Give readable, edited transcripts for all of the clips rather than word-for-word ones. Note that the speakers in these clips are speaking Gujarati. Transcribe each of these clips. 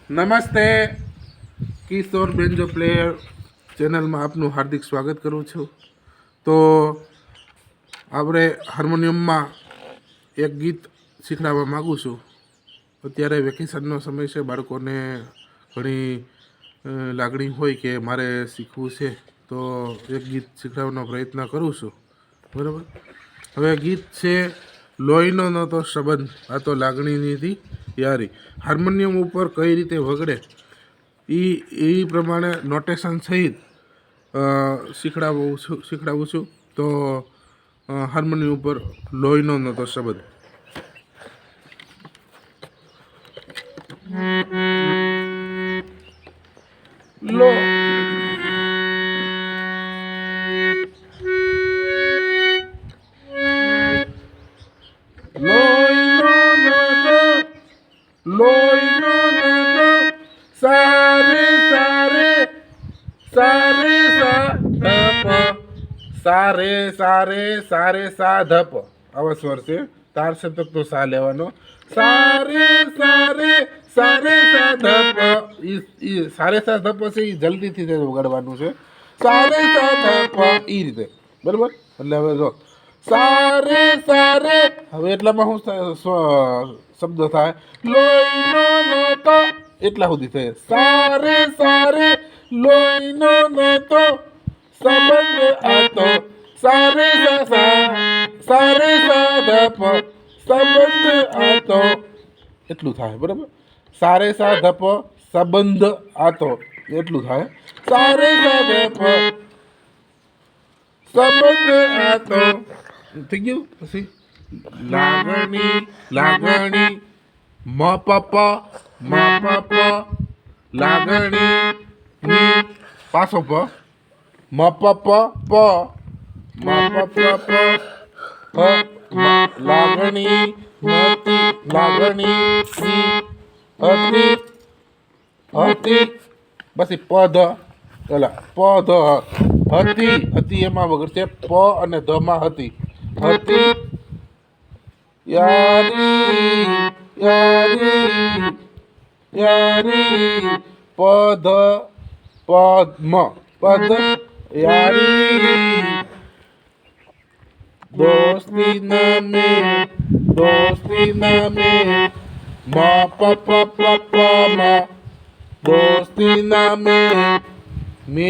નમસ્તે, કિશોર બેન્જો પ્લેયર ચેનલમાં આપનું હાર્દિક સ્વાગત કરું છું. તો આપણે હાર્મોનિયમમાં એક ગીત શીખડાવવા માગું છું. અત્યારે વેકેશનનો સમય છે, બાળકોને ઘણી લાગણી હોય કે મારે શીખવું છે, તો એક ગીત શીખડાવવાનો પ્રયત્ન કરું છું. બરાબર. હવે ગીત છે લોહીનો નહોતો સંબંધ, આ તો લાગણીની યારી. હાર્મોનિયમ ઉપર કઈ રીતે વગડે એ પ્રમાણે નોટેશન સહિત શીખડાવું છું. તો હાર્મોનિયમ ઉપર લોહીનો નહોતો સંબંધ. લો લોહીનો નહોતો સારે સારે સારે સાધપ સારે સારે સારે સાધપ આવા સ્વર છે. તાર શબ્દ તો સા લેવાનો. સારે સારે સારે સાધપ સારે સાધપ છે એ જલ્દીથી વગાડવાનું છે. સારે સાધપ એ રીતે બરાબર. એટલે હવે જો સારે સારે, હવે એટલામાં શું શબ્દ થાય લોહીનો નહોતો, એટલા સુધી થાય. સારે સારે લોહીનો નહોતો સંબંધ હતો, સારે સારે સાધપ સંબંધ હતો, એટલું થાય. બરાબર. સારે સાધપ સંબંધ આતો એટલું થાય. સારે સાધપ સંબંધ આતો થઈ ગયું. પછી લાગણી લાગણી મ પપ લાગણી ની પાછો પ મ પપ પ મ પપ પ લાગણી હતી લાગણી હતી હતી પછી પદ પેલા પદ હતી હતી એમાં વગર છે પ અને ધ માં હતી હતી યારી યારી યારી પદ પદ્મ પદ યારી દોસ્તી નામે મ પપ પપ મ દોસ્તી નામે મે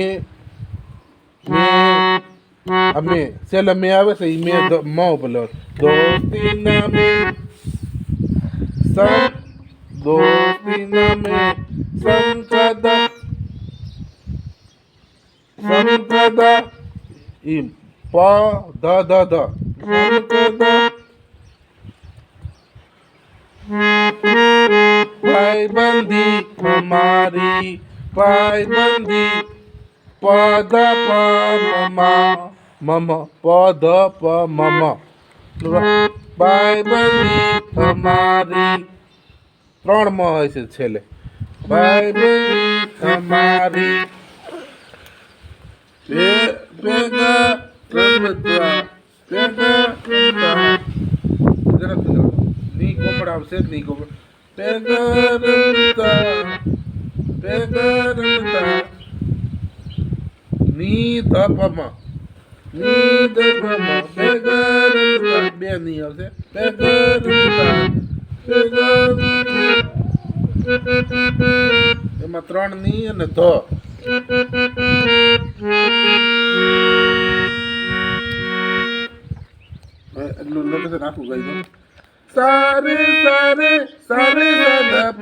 અમે છેલ્લે મેં આવે છે એ મેં મ બોલો દોસ્તી નામે દોસ્તી નામે સંકદ સંકદ ઈ પ ધ ધ ધ સંકદ ભાઈબંધી અમારી ભાઈબંધી પદ પ મમ પદ પ મમ ભાઈબંધી અમારી ત્રણ મ હોય છે છેલ્લે. ભાઈબંધી અમારી ભેગા રમતા ની કોમળ આવશે ની કોમળ ભેગા રમતા ની ધપમાં ની ધપમાં ભેગા રમતા બે ની આવશે ભેગા રમતા એમાં ત્રણ ની અને ધ એટલું લોકેશન આખું કહી દો. સારે સારે સારે સાધપ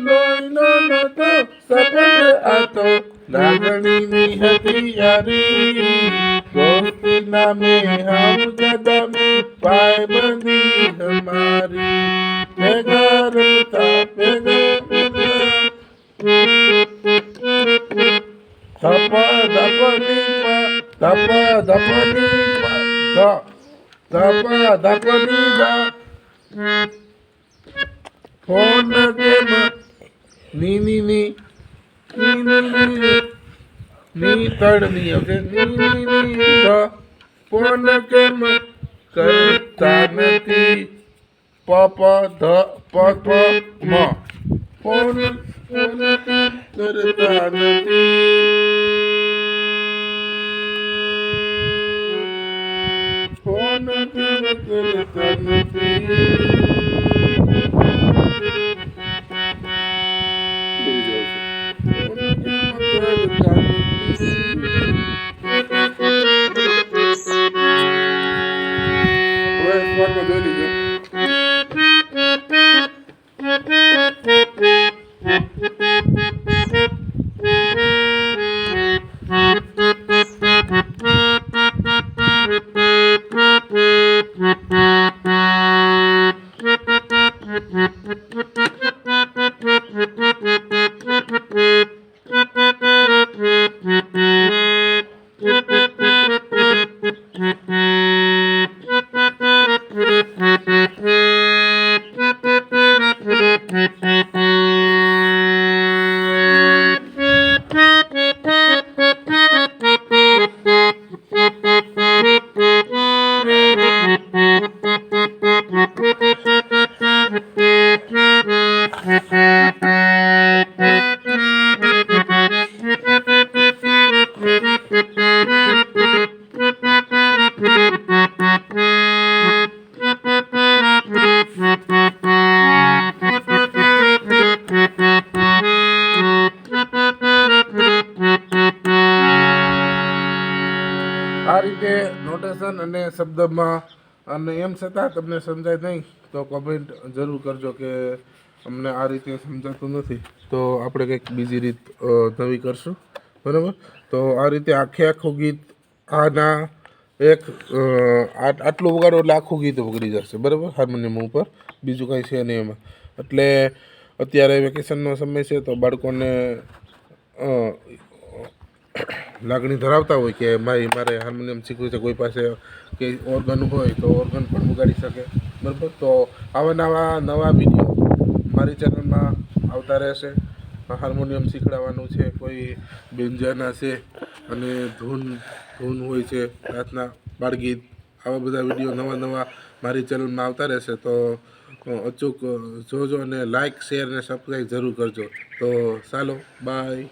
લોહીનો નહોતો સંબંધ હતો, લાગણીની હતી યારી દોસ્તી નામે હમ કદમ ભાઈબંધી અમારી ભેગા રમતા ભેગા ધપ ધપની ધપ ધપની ધપ ધપની ફોન કેમ ની ની ની ની તડ ની આવશે ની ની ફોન કેમ કરતા નથી પ પ ધ પ પ મ ફોન કરતા નથી. ફોન કરતા આ રીતે નોટેશન અને શબ્દમાં અને એમ છતાં તમને સમજાય નહીં તો કમેન્ટ જરૂર કરજો કે અમને આ રીતે સમજાતું નથી, તો આપણે કંઈક બીજી રીત નવી કરશું. બરાબર? તો આ રીતે આખું ગીત આના એક આટલું વગાડો એટલે આખું ગીત વગડી જશે. બરાબર? હાર્મોનિયમ ઉપર બીજું કંઈ છે નહીં એમાં. એટલે અત્યારે વેકેશનનો સમય છે તો બાળકોને લાગણી ધરાવતા હોય કે મારે હાર્મોનિયમ શીખવું છે, કોઈ પાસે કે ઓર્ગન હોય તો ઓર્ગન પણ વગાડી શકે. બરાબર? તો આવા નવા વિડીયો મારી ચેનલમાં આવતા રહેશે. હાર્મોનિયમ શીખડાવવાનું છે, કોઈ વ્યંજના છે અને ધૂન હોય છે, પ્રાર્થના, બાળગીત, આવા બધા વિડીયો નવા મારી ચેનલમાં આવતા રહેશે. તો અચૂક જોજો અને લાઇક, શેર અને સબસ્ક્રાઈબ જરૂર કરજો. તો ચાલો, બાય.